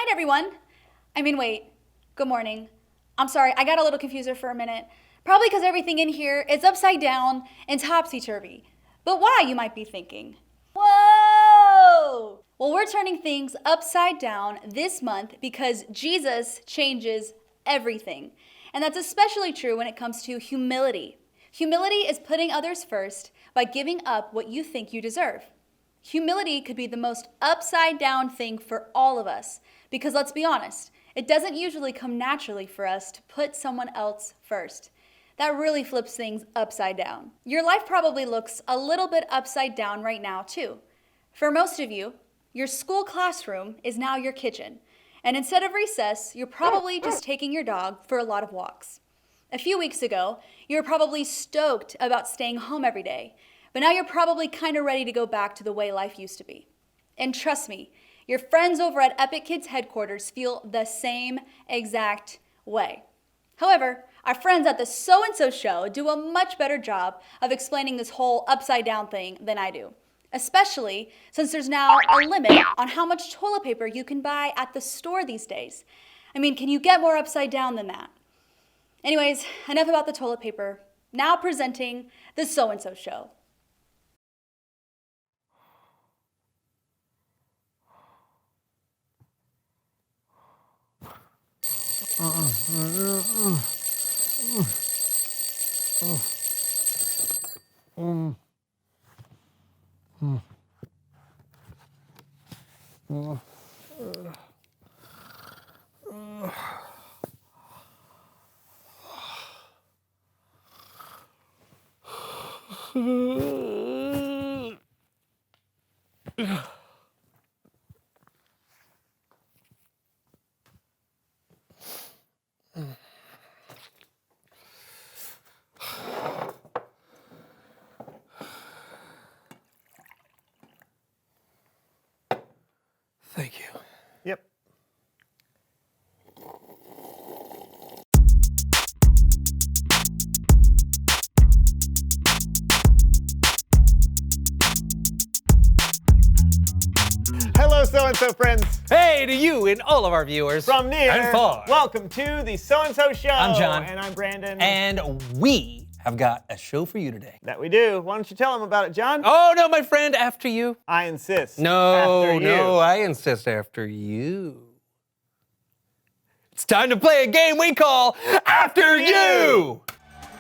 Everyone. Wait, good morning. I'm sorry, I got a little confused there for a minute. Probably because everything in here is upside down and topsy-turvy. But why, you might be thinking? Whoa! Well, we're turning things upside down this month because Jesus changes everything. And that's especially true when it comes to humility. Humility is putting others first by giving up what you think you deserve. Humility could be the most upside down thing for all of us. Because let's be honest, it doesn't usually come naturally for us to put someone else first. That really flips things upside down. Your life probably looks a little bit upside down right now too. For most of you, your school classroom is now your kitchen. And instead of recess, you're probably just taking your dog for a lot of walks. A few weeks ago, you were probably stoked about staying home every day. But now you're probably kind of ready to go back to the way life used to be. And trust me, your friends over at Epic Kids headquarters feel the same exact way. However, our friends at the So-and-So show do a much better job of explaining this whole upside down thing than I do. Especially since there's now a limit on how much toilet paper you can buy at the store these days. Can you get more upside down than that? Anyways, enough about the toilet paper. Now presenting the So-and-So show. Thank you. Yep. Hello, So-and-So friends. Hey to you and all of our viewers. From near and far. Welcome to the So-and-So show. I'm John. And I'm Brandon. And we have got a show for you today. That we do. Why don't you tell them about it, John? Oh, no, my friend, after you. I insist. No, After you. no, I insist after you. It's time to play a game we call After You!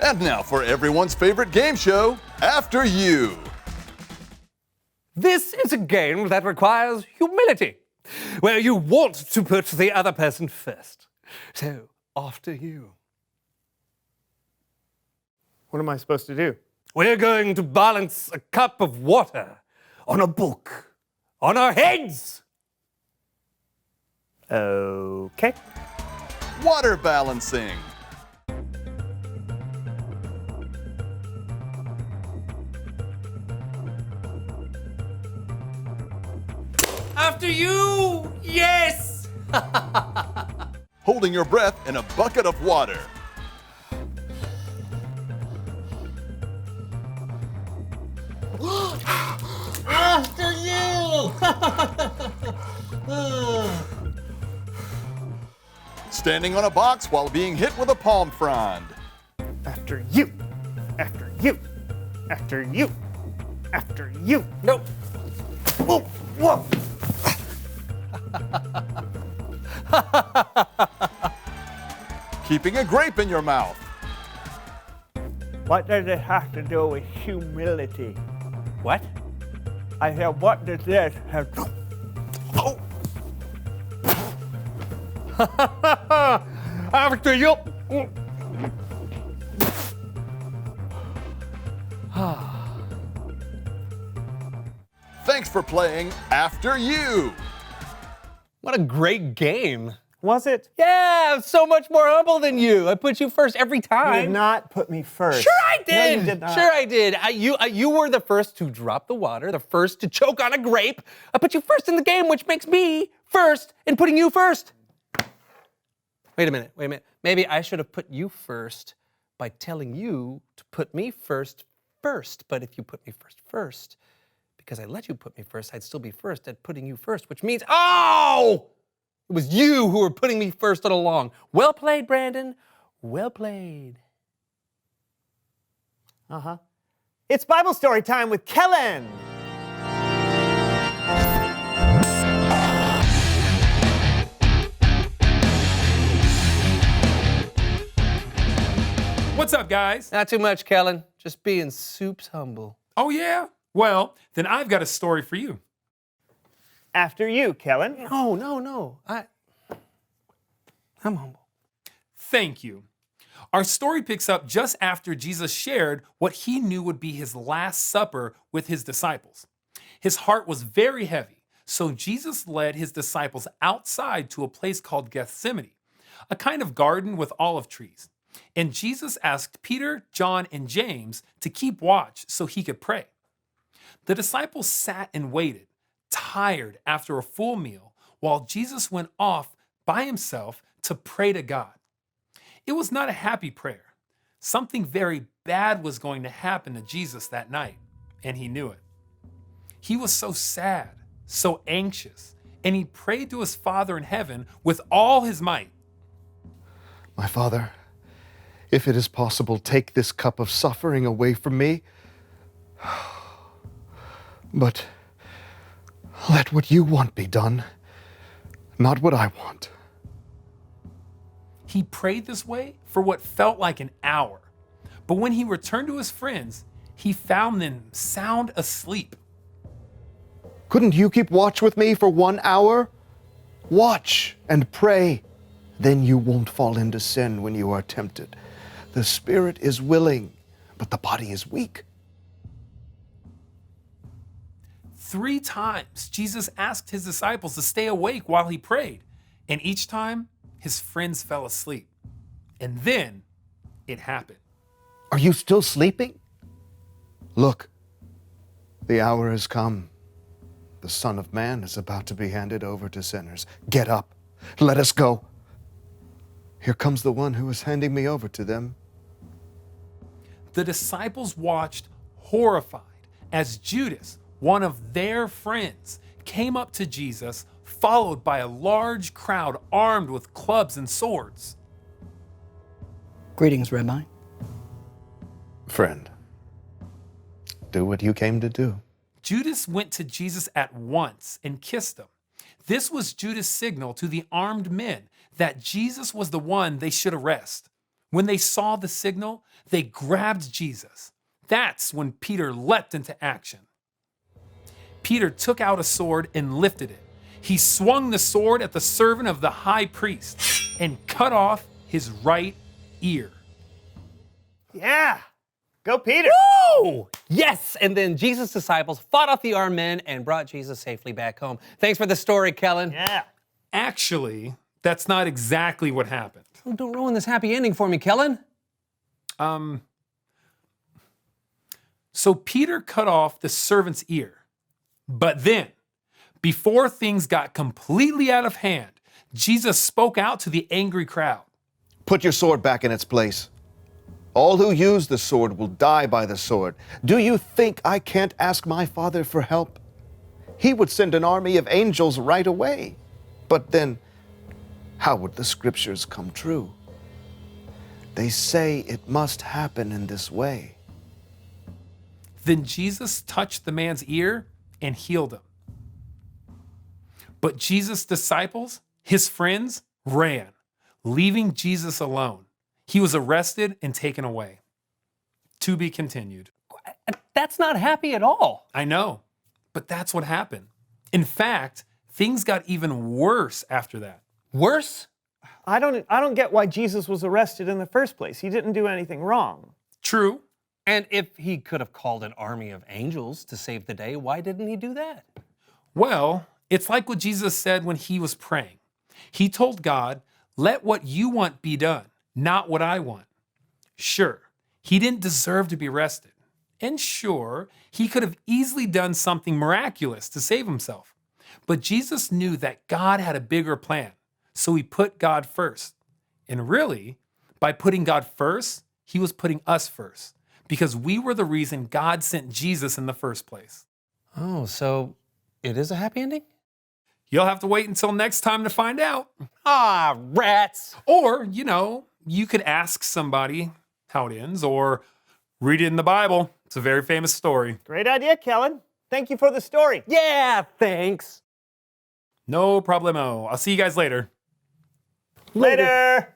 And now for everyone's favorite game show, After You. This is a game that requires humility, where you want to put the other person first. So, after you. What am I supposed to do? We're going to balance a cup of water on a book on our heads. Okay. Water balancing. After you! Yes! Holding your breath in a bucket of water. After you! Standing on a box while being hit with a palm frond. After you. After you. After you. After you. Nope. Whoa. Whoa. Keeping a grape in your mouth. What does it have to do with humility? What? I said, what does this have to... Oh. After you. Thanks for playing After You. What a great game. Was it? Yeah, I'm so much more humble than you. I put you first every time. You did not put me first. Sure I did. No, you did not. Sure I did. You were the first to drop the water, the first to choke on a grape. I put you first in the game, which makes me first in putting you first. Wait a minute. Maybe I should have put you first by telling you to put me first. But if you put me first, because I let you put me first, I'd still be first at putting you first, which means, oh! It was you who were putting me first all along. Well played, Brandon. Well played. Uh-huh. It's Bible story time with Kellen. What's up, guys? Not too much, Kellen. Just being soups humble. Oh, yeah? Well, then I've got a story for you. After you, Kellen. No. I'm humble. Thank you. Our story picks up just after Jesus shared what he knew would be his last supper with his disciples. His heart was very heavy, so Jesus led his disciples outside to a place called Gethsemane, a kind of garden with olive trees. And Jesus asked Peter, John, and James to keep watch so he could pray. The disciples sat and waited, tired after a full meal, while Jesus went off by himself to pray to God. It was not a happy prayer. Something very bad was going to happen to Jesus that night, and he knew it. He was so sad, so anxious, and he prayed to his Father in heaven with all his might. My Father, if it is possible, take this cup of suffering away from me. But let what you want be done, not what I want. He prayed this way for what felt like an hour. But when he returned to his friends, he found them sound asleep. Couldn't you keep watch with me for 1 hour? Watch and pray. Then you won't fall into sin when you are tempted. The spirit is willing, but the body is weak. 3 times, Jesus asked his disciples to stay awake while he prayed, and each time, his friends fell asleep. And then, it happened. Are you still sleeping? Look, the hour has come. The Son of Man is about to be handed over to sinners. Get up. Let us go. Here comes the one who is handing me over to them. The disciples watched horrified as Judas, one of their friends, came up to Jesus, followed by a large crowd armed with clubs and swords. Greetings, Rabbi. Friend, do what you came to do. Judas went to Jesus at once and kissed him. This was Judas' signal to the armed men that Jesus was the one they should arrest. When they saw the signal, they grabbed Jesus. That's when Peter leapt into action. Peter took out a sword and lifted it. He swung the sword at the servant of the high priest and cut off his right ear. Yeah. Go, Peter. Woo! Yes! And then Jesus' disciples fought off the armed men and brought Jesus safely back home. Thanks for the story, Kellen. Yeah. Actually, that's not exactly what happened. Oh, don't ruin this happy ending for me, Kellen. So Peter cut off the servant's ear. But then, before things got completely out of hand, Jesus spoke out to the angry crowd. Put your sword back in its place. All who use the sword will die by the sword. Do you think I can't ask my Father for help? He would send an army of angels right away. But then, how would the scriptures come true? They say it must happen in this way. Then Jesus touched the man's ear and healed him. But Jesus' disciples, his friends, ran, leaving Jesus alone. He was arrested and taken away. To be continued. That's not happy at all. I know, but that's what happened. In fact, things got even worse after that. Worse? I don't get why Jesus was arrested in the first place. He didn't do anything wrong. True. And if he could have called an army of angels to save the day, why didn't he do that? Well, it's like what Jesus said when he was praying. He told God, "Let what you want be done, not what I want." Sure, he didn't deserve to be arrested. And sure, he could have easily done something miraculous to save himself. But Jesus knew that God had a bigger plan, so he put God first. And really, by putting God first, he was putting us first, because we were the reason God sent Jesus in the first place. Oh, so it is a happy ending? You'll have to wait until next time to find out. Ah, rats! Or, you could ask somebody how it ends, or read it in the Bible. It's a very famous story. Great idea, Kellen. Thank you for the story. Yeah, thanks. No problemo. I'll see you guys later. Later.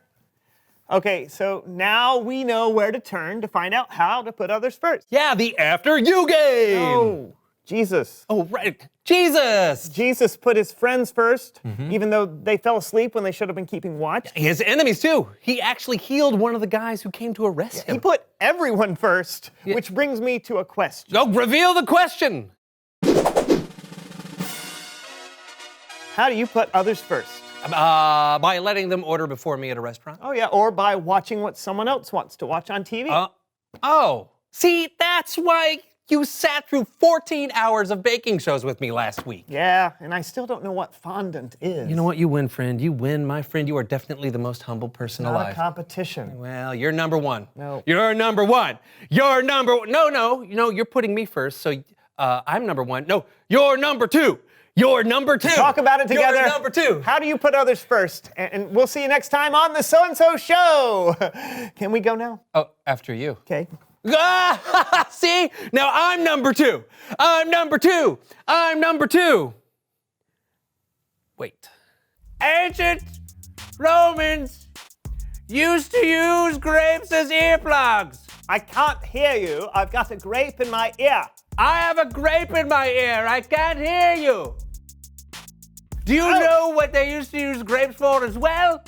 Okay, so now we know where to turn to find out how to put others first. Yeah, the After You game! Oh, Jesus. Oh, right. Jesus! Jesus put his friends first, even though they fell asleep when they should have been keeping watch. His enemies, too. He actually healed one of the guys who came to arrest He him. put everyone first, which brings me to a question. Oh, reveal the question! How do you put others first? By letting them order before me at a restaurant. Oh, yeah, or by watching what someone else wants to watch on TV. Oh. See, that's why you sat through 14 hours of baking shows with me last week. Yeah, and I still don't know what fondant is. You know what? You win, friend. You win, my friend. You are definitely the most humble person Not alive. a competition. Well, you're number one. No. You're number one. You're number one. No. You're putting me first, so I'm number one. No, you're number two. You're number two. Talk about it together. You're number two. How do you put others first? And we'll see you next time on the So-and-So Show. Can we go now? Oh, after you. Okay. See? Now I'm number two. I'm number two. I'm number two. Wait. Ancient Romans used to use grapes as earplugs. I can't hear you. I've got a grape in my ear. I have a grape in my ear. I can't hear you. Do you know what they used to use grapes for as well?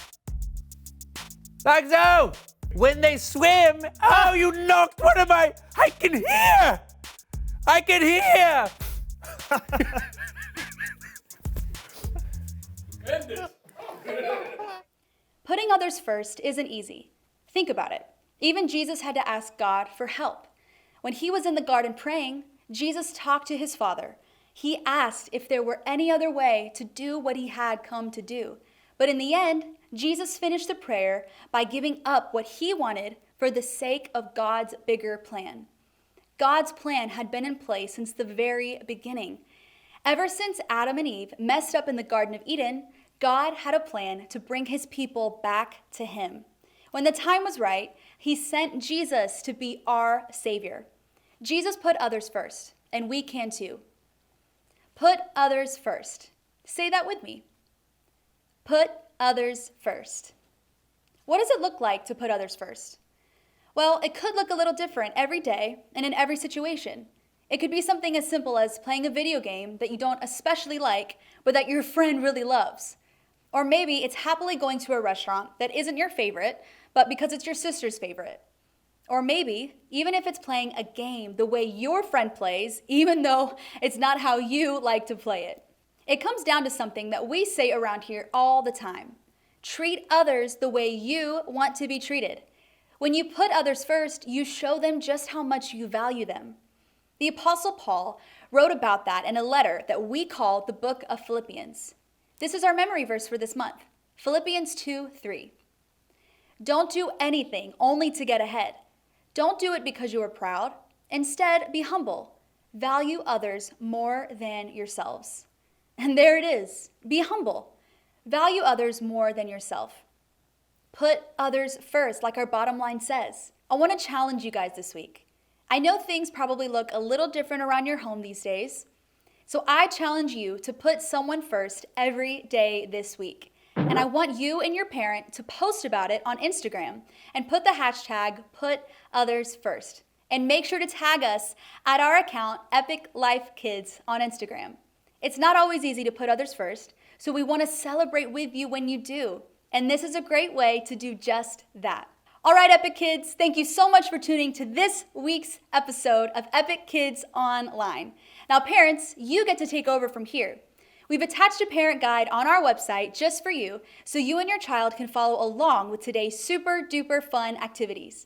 Like so. When they swim. Oh, you knocked one of my. I can hear. I can hear. Putting others first isn't easy. Think about it. Even Jesus had to ask God for help. When he was in the garden praying, Jesus talked to his Father. He asked if there were any other way to do what he had come to do. But in the end, Jesus finished the prayer by giving up what he wanted for the sake of God's bigger plan. God's plan had been in place since the very beginning. Ever since Adam and Eve messed up in the Garden of Eden, God had a plan to bring his people back to him. When the time was right, he sent Jesus to be our Savior. Jesus put others first, and we can too. Put others first. Say that with me. Put others first. What does it look like to put others first? Well, it could look a little different every day and in every situation. It could be something as simple as playing a video game that you don't especially like, but that your friend really loves. Or maybe it's happily going to a restaurant that isn't your favorite, but because it's your sister's favorite. Or maybe, even if it's playing a game the way your friend plays, even though it's not how you like to play it. It comes down to something that we say around here all the time. Treat others the way you want to be treated. When you put others first, you show them just how much you value them. The Apostle Paul wrote about that in a letter that we call the book of Philippians. This is our memory verse for this month, Philippians 2:3. Don't do anything only to get ahead. Don't do it because you are proud. Instead, be humble. Value others more than yourselves. And there it is. Be humble. Value others more than yourself. Put others first, like our bottom line says. I want to challenge you guys this week. I know things probably look a little different around your home these days. So I challenge you to put someone first every day this week. And I want you and your parent to post about it on Instagram and put the hashtag #PutOthersFirst. And make sure to tag us at our account, EpicLife Kids, on Instagram. It's not always easy to put others first, so we want to celebrate with you when you do. And this is a great way to do just that. All right, Epic Kids, thank you so much for tuning to this week's episode of Epic Kids Online. Now, parents, you get to take over from here. We've attached a parent guide on our website just for you, so you and your child can follow along with today's super duper fun activities.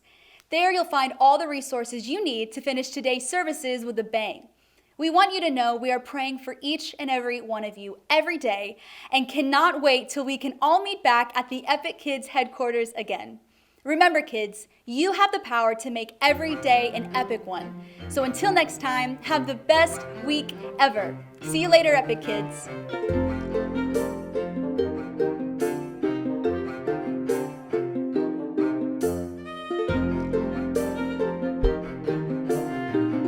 There you'll find all the resources you need to finish today's services with a bang. We want you to know we are praying for each and every one of you every day and cannot wait till we can all meet back at the Epic Kids headquarters again. Remember, kids, you have the power to make every day an epic one. So until next time, have the best week ever. See you later, Epic Kids.